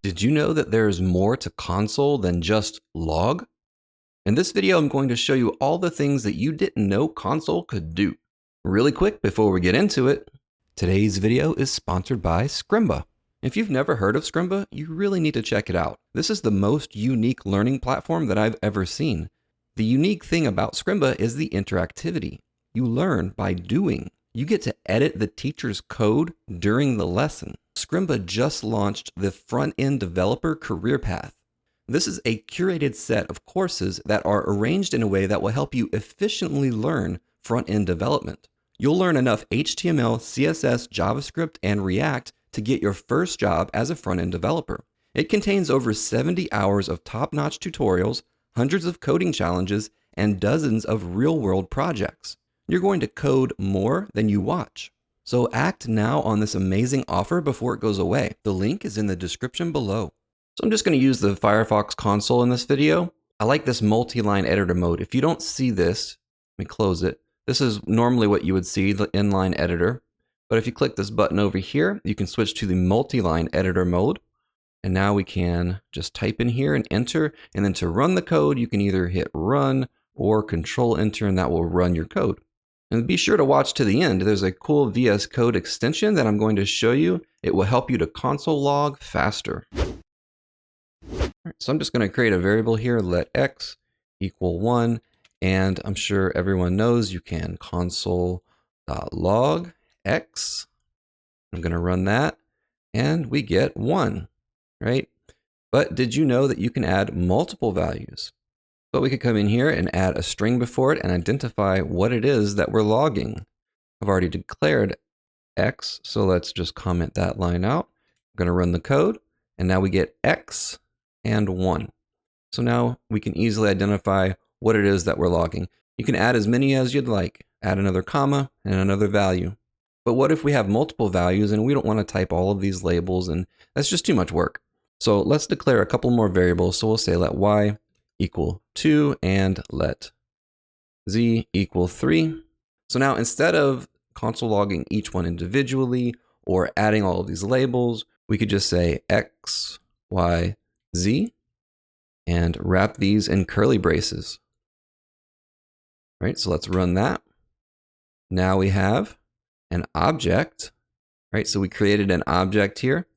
Did you know that there's more to console than just log? In this video, I'm going to show you all the things that you didn't know console could do. Really quick before we get into it, today's video is sponsored by Scrimba. If you've never heard of Scrimba, you really need to check it out. This is the most unique learning platform that I've ever seen. The unique thing about Scrimba is the interactivity. You learn by doing. You get to edit the teacher's code during the lesson. Scrimba just launched the front-end developer career path. This is a curated set of courses that are arranged in a way that will help you efficiently learn front-end development. You'll learn enough HTML, CSS, JavaScript, and React to get your first job as a front-end developer. It contains over 70 hours of top-notch tutorials, hundreds of coding challenges, and dozens of real-world projects. You're going to code more than you watch. So act now on this amazing offer before it goes away. The link is in the description below. So I'm just going to use the Firefox Console in this video. I like this multi-line editor mode. If you don't see this, let me close it. This is normally what you would see, the inline editor. But if you click this button over here, you can switch to the multi-line editor mode. And now we can just type in here and enter. And then to run the code, you can either hit run or control enter, and that will run your code. And be sure to watch to the end. There's a cool VS Code extension that I'm going to show you. It will help you to console log faster. So I'm just going to create a variable here, let x equal 1. And I'm sure everyone knows you can console.log x. I'm going to run that and we get 1, right? But did you know that you can add multiple values? But we could come in here and add a string before it and identify what it is that we're logging. I've already declared x, so let's just comment that line out. I'm going to run the code, and now we get x and 1. So now we can easily identify what it is that we're logging. You can add as many as you'd like. Add another comma and another value. But what if we have multiple values and we don't want to type all of these labels, and that's just too much work. So let's declare a couple more variables. So we'll say let y equal 2 and let z equal 3. So now instead of console logging each one individually or adding all of these labels, we could just say x, y, z and wrap these in curly braces. Right, so let's run that. Now we have an object, right? So we created an object here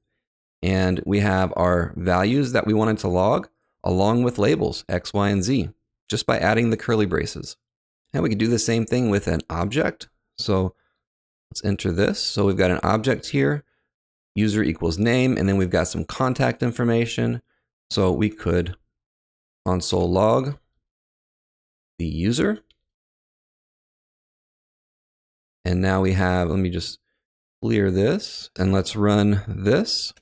and we have our values that we wanted to log along with labels x, y, and z, just by adding the curly braces. And we could do the same thing with an object. So let's enter this. So we've got an object here, user equals name, and then we've got some contact information. So we could console log the user. And now we have, let me just clear this and let's run this.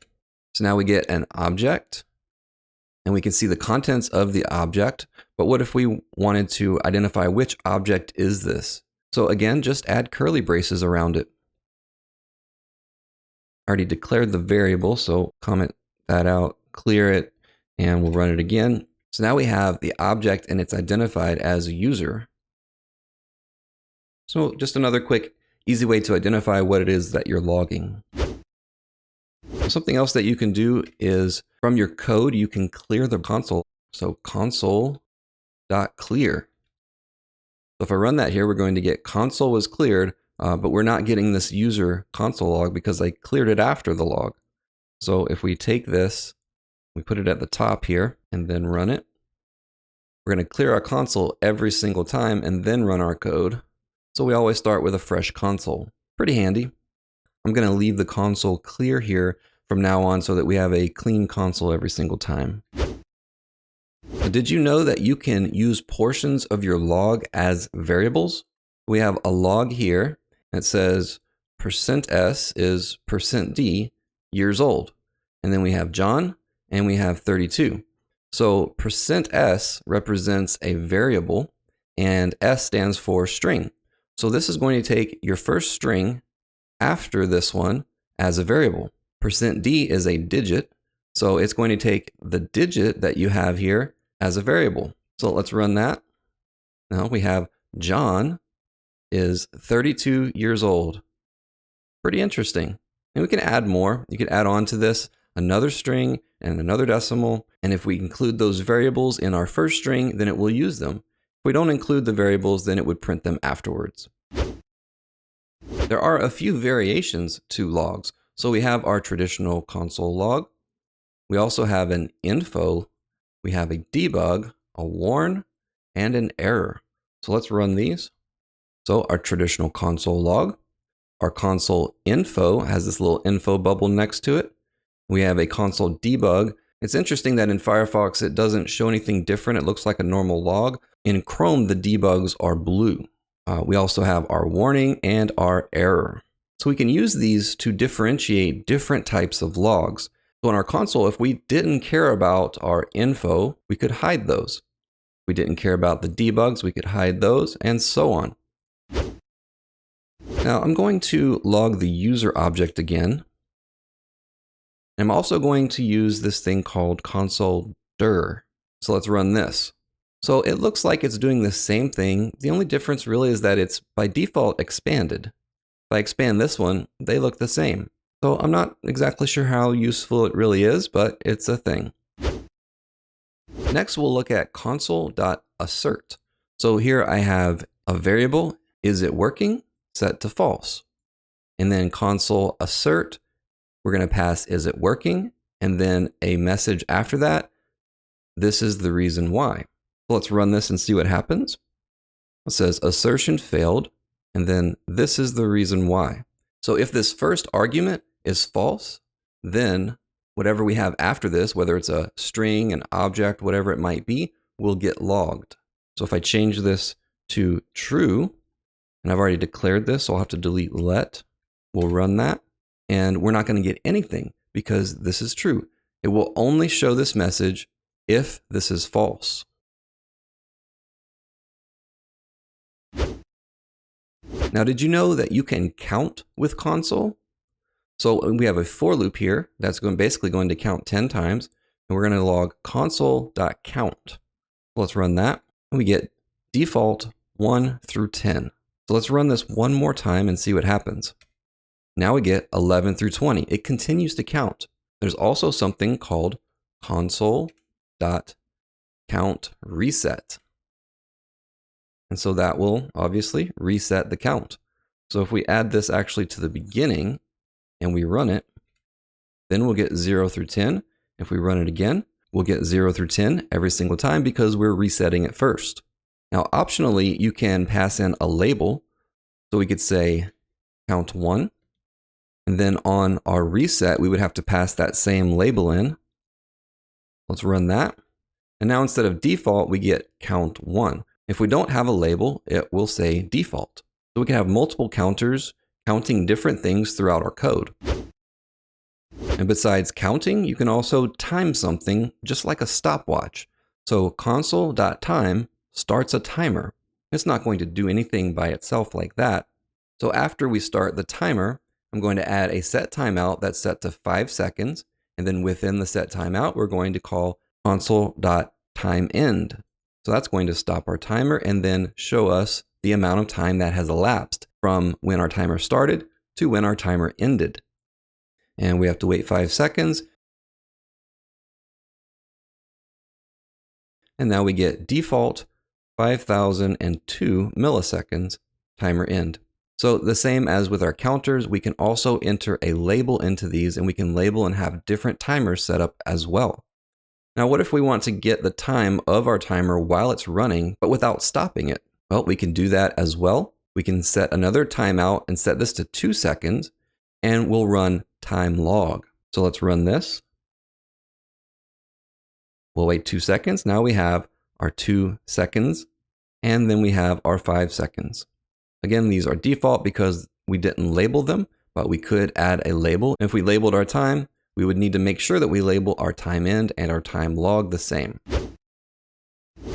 So now we get an object. And we can see the contents of the object, but what if we wanted to identify which object is this? So again, just add curly braces around it. Already declared the variable, so comment that out, clear it, and we'll run it again. So now we have the object and it's identified as a user. So just another quick, easy way to identify what it is that you're logging. Something else that you can do is from your code, you can clear the console. So console.clear. So if I run that here, we're going to get console was cleared, but we're not getting this user console log because I cleared it after the log. So if we take this, we put it at the top here and then run it. We're going to clear our console every single time and then run our code. So we always start with a fresh console. Pretty handy. I'm going to leave the console clear here from now on so that we have a clean console every single time. But did you know that you can use portions of your log as variables? We have a log here that says %s is %d years old. And then we have John and we have 32. So %s represents a variable and s stands for string. So this is going to take your first string after this one as a variable. %d is a digit, so it's going to take the digit that you have here as a variable. So let's run that. Now we have John is 32 years old. Pretty interesting. And we can add more. You can add on to this. another string and another decimal. And if we include those variables in our first string, then it will use them. If we don't include the variables, then it would print them afterwards. There are a few variations to logs. So we have our traditional console log. We also have an info. We have a debug, a warn, and an error. So let's run these. So our traditional console log, our console info has this little info bubble next to it. We have a console debug. It's interesting that in Firefox, it doesn't show anything different. It looks like a normal log. In Chrome, the debugs are blue. We also have our warning and our error. So we can use these to differentiate different types of logs. So in our console, if we didn't care about our info, we could hide those. If we didn't care about the debugs, we could hide those, and so on. Now I'm going to log the user object again. I'm also going to use this thing called console.error. So let's run this. So it looks like it's doing the same thing. The only difference really is that it's by default expanded. If I expand this one, they look the same. So I'm not exactly sure how useful it really is, but it's a thing. Next, we'll look at console.assert. So here I have a variable, is it working, set to false. And then console.assert, we're going to pass is it working, and then a message after that, this is the reason why. So let's run this and see what happens. It says assertion failed, and then this is the reason why. So if this first argument is false, then whatever we have after this, whether it's a string, an object, whatever it might be, will get logged. So if I change this to true, and I've already declared this, so I'll have to delete let, we'll run that, and we're not going to get anything because this is true. It will only show this message if this is false. Now, did you know that you can count with console? So we have a for loop here that's basically going to count 10 times, and we're going to log console.count. Let's run that, and we get default 1 through 10. So let's run this one more time and see what happens. Now we get 11 through 20. It continues to count. There's also something called console.countReset. And so that will obviously reset the count. So if we add this actually to the beginning and we run it, then we'll get 0 through 10. If we run it again, we'll get 0 through 10 every single time because we're resetting it first. Now, optionally, you can pass in a label. So we could say count 1. And then on our reset, we would have to pass that same label in. Let's run that. And now instead of default, we get count 1. If we don't have a label, it will say default. So we can have multiple counters counting different things throughout our code. And besides counting, you can also time something just like a stopwatch. So console.time starts a timer. It's not going to do anything by itself like that. So after we start the timer, I'm going to add a set timeout that's set to 5 seconds. And then within the set timeout, we're going to call console.timeEnd. So that's going to stop our timer and then show us the amount of time that has elapsed from when our timer started to when our timer ended. And we have to wait 5 seconds. And now we get default 5002 milliseconds timer end. So the same as with our counters, we can also enter a label into these, and we can label and have different timers set up as well. Now, what if we want to get the time of our timer while it's running, but without stopping it? Well, we can do that as well. We can set another timeout and set this to 2 seconds, and we'll run timeLog. So let's run this. We'll wait 2 seconds. Now we have our 2 seconds, and then we have our 5 seconds. Again, these are default because we didn't label them, but we could add a label. If we labeled our time, we would need to make sure that we label our timeEnd and our timeLog the same.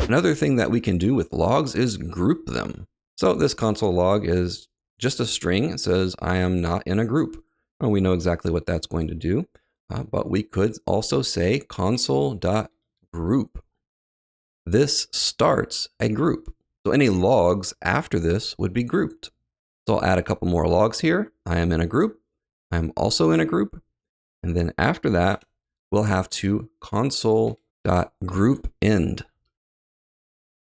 Another thing that we can do with logs is group them. So this console log is just a string. It says, I am not in a group. Well, we know exactly what that's going to do, but we could also say console.group. This starts a group. So any logs after this would be grouped. So I'll add a couple more logs here. I am in a group. I'm also in a group. And then after that, we'll have to console.groupEnd.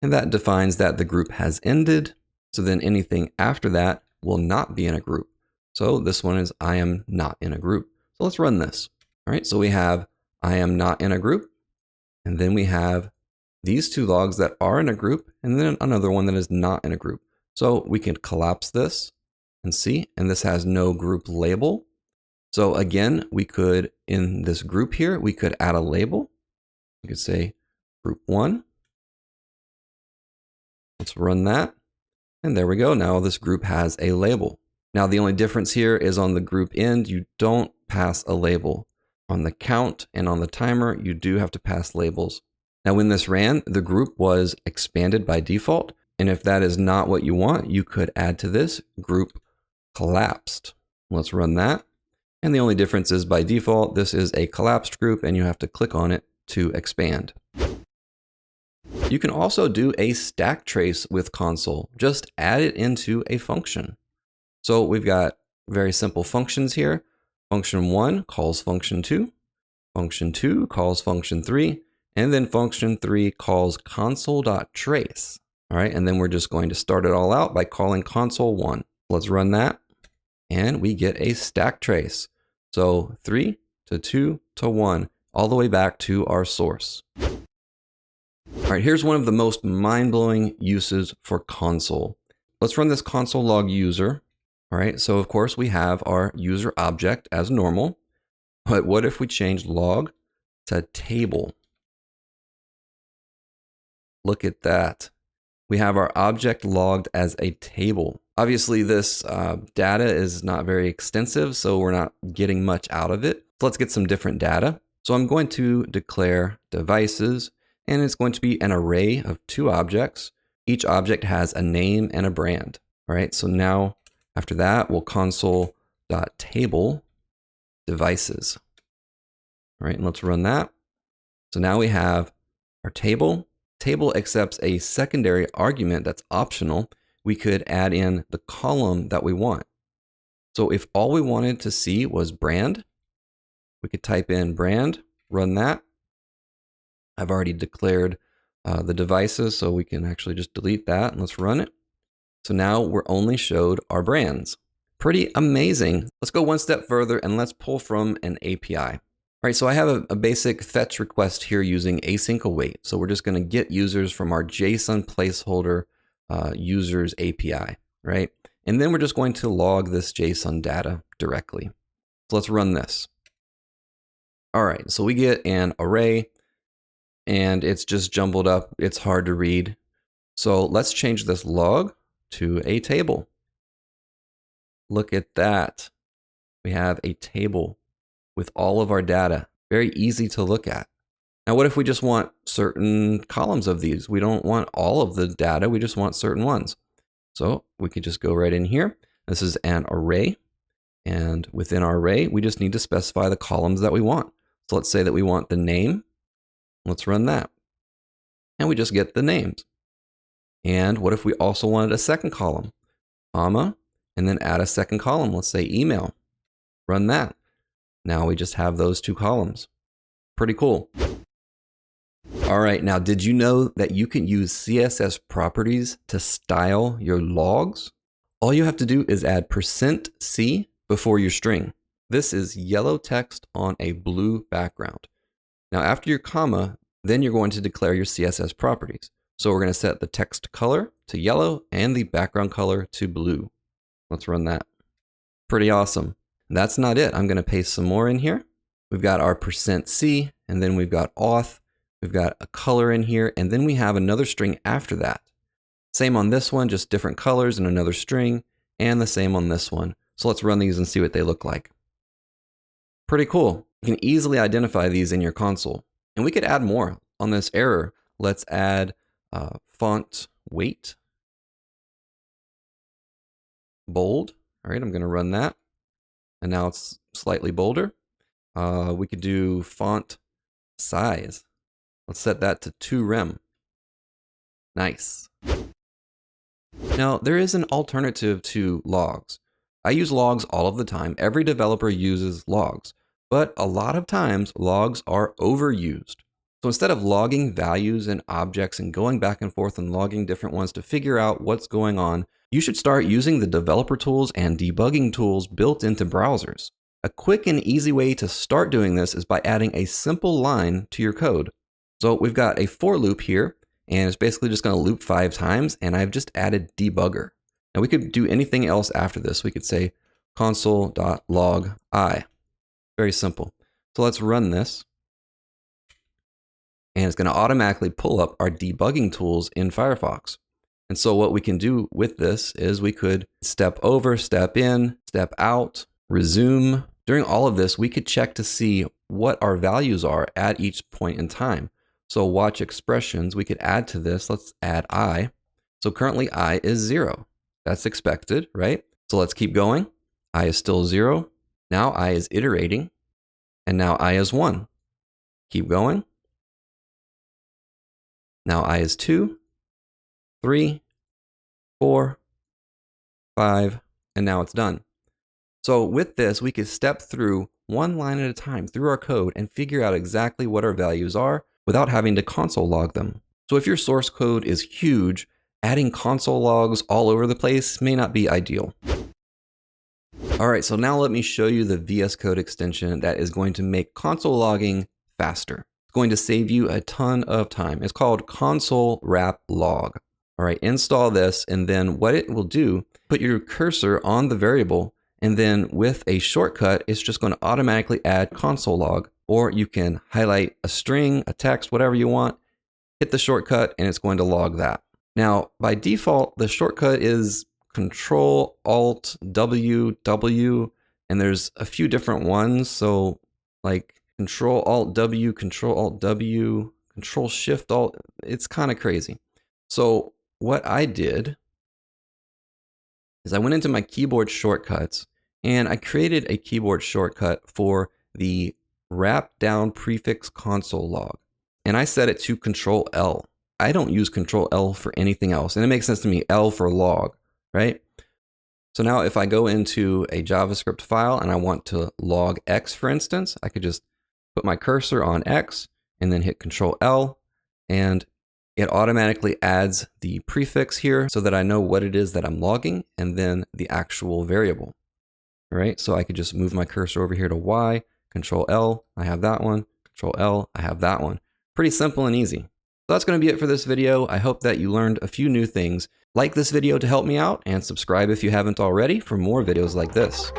And that defines that the group has ended. So then anything after that will not be in a group. So this one is I am not in a group. So let's run this. All right, so we have I am not in a group. And then we have these two logs that are in a group, and then another one that is not in a group. So we can collapse this and see, and this has no group label. So again, we could, in this group here, we could add a label. You could say group 1. Let's run that. And there we go. Now this group has a label. Now the only difference here is on the group end, you don't pass a label. On the count and on the timer, you do have to pass labels. Now when this ran, the group was expanded by default. And if that is not what you want, you could add to this groupCollapsed. Let's run that. And the only difference is by default, this is a collapsed group and you have to click on it to expand. You can also do a stack trace with console. Just add it into a function. So we've got very simple functions here. Function 1 calls function 2. Function 2 calls function 3. And then function 3 calls console.trace. All right, and then we're just going to start it all out by calling console.warn. Let's run that. And we get a stack trace. So 3 to 2 to 1, all the way back to our source. All right, here's one of the most mind-blowing uses for console. Let's run this console.log user. All right, so of course we have our user object as normal, but what if we change log to table? Look at that. We have our object logged as a table. Obviously this data is not very extensive, so we're not getting much out of it. So let's get some different data. So I'm going to declare devices, and it's going to be an array of 2 objects. Each object has a name and a brand. All right, so now after that, we'll console.table devices. All right, and let's run that. So now we have our table. Table accepts a secondary argument that's optional. We could add in the column that we want. So if all we wanted to see was brand, we could type in brand, run that. I've already declared the devices, so we can actually just delete that and let's run it. So now we're only showed our brands. Pretty amazing. Let's go one step further and let's pull from an API. All right, so I have a basic fetch request here using async await. So we're just going to get users from our JSON placeholder users API, right? And then we're just going to log this JSON data directly. So let's run this. All right, so we get an array and it's just jumbled up. It's hard to read. So let's change this log to a table. Look at that. We have a table with all of our data. Very easy to look at. Now, what if we just want certain columns of these? We don't want all of the data. We just want certain ones. So we could just go right in here. This is an array. And within our array, we just need to specify the columns that we want. So let's say that we want the name. Let's run that. And we just get the names. And what if we also wanted a second column, comma, and then add a second column? Let's say email. Run that. Now we just have those 2 columns. Pretty cool. All right, now did you know that you can use CSS properties to style your logs? All you have to do is add %c before your string. This is yellow text on a blue background. Now after your comma, then you're going to declare your CSS properties. So we're going to set the text color to yellow and the background color to blue. Let's run that. Pretty awesome. And that's not it. I'm going to paste some more in here. We've got our %c, and then we've got auth. We've got a color in here, and then we have another string after that. Same on this one, just different colors and another string, and the same on this one. So let's run these and see what they look like. Pretty cool. You can easily identify these in your console. And we could add more on this error. Let's add font weight, bold. All right, I'm going to run that. And now it's slightly bolder. We could do font size. Let's set that to 2 rem. Nice. Now, there is an alternative to logs. I use logs all of the time. Every developer uses logs. But a lot of times logs are overused. So instead of logging values and objects and going back and forth and logging different ones to figure out what's going on, you should start using the developer tools and debugging tools built into browsers. A quick and easy way to start doing this is by adding a simple line to your code. So we've got a for loop here, and it's basically just going to loop 5 times, and I've just added debugger. Now we could do anything else after this. We could say console.log I. Very simple. So let's run this. And it's going to automatically pull up our debugging tools in Firefox. And so what we can do with this is we could step over, step in, step out, resume. During all of this, we could check to see what our values are at each point in time. So watch expressions, we could add to this. Let's add I. So currently I is 0. That's expected, right? So let's keep going. I is still 0. Now I is iterating. And now I is 1. Keep going. Now I is 2, 3, 4, 5, and now it's done. So with this, we could step through one line at a time through our code and figure out exactly what our values are without having to console log them. So if your source code is huge, adding console logs all over the place may not be ideal. All right, so now let me show you the VS Code extension that is going to make console logging faster. Going to save you a ton of time. It's called console wrap log. All right, install this, and then what it will do, put your cursor on the variable, and then with a shortcut, it's just going to automatically add console log, or you can highlight a string, a text, whatever you want, hit the shortcut, and it's going to log that. Now, by default, the shortcut is Control-Alt-W, and there's a few different ones, so like Control-Alt-W, Control-Alt-W, Control-Shift-Alt, it's kind of crazy. So what I did is I went into my keyboard shortcuts and I created a keyboard shortcut for the wrap down prefix console log. And I set it to Control-L. I don't use Control-L for anything else. And it makes sense to me, L for log, right? So now if I go into a JavaScript file and I want to log X, for instance, I could just put my cursor on X and then hit Control-L, and it automatically adds the prefix here so that I know what it is that I'm logging and then the actual variable. All right, so I could just move my cursor over here to Y, Control-L, I have that one, Control-L, I have that one. Pretty simple and easy. So that's going to be it for this video. I hope that you learned a few new things. Like this video to help me out, and subscribe if you haven't already for more videos like this.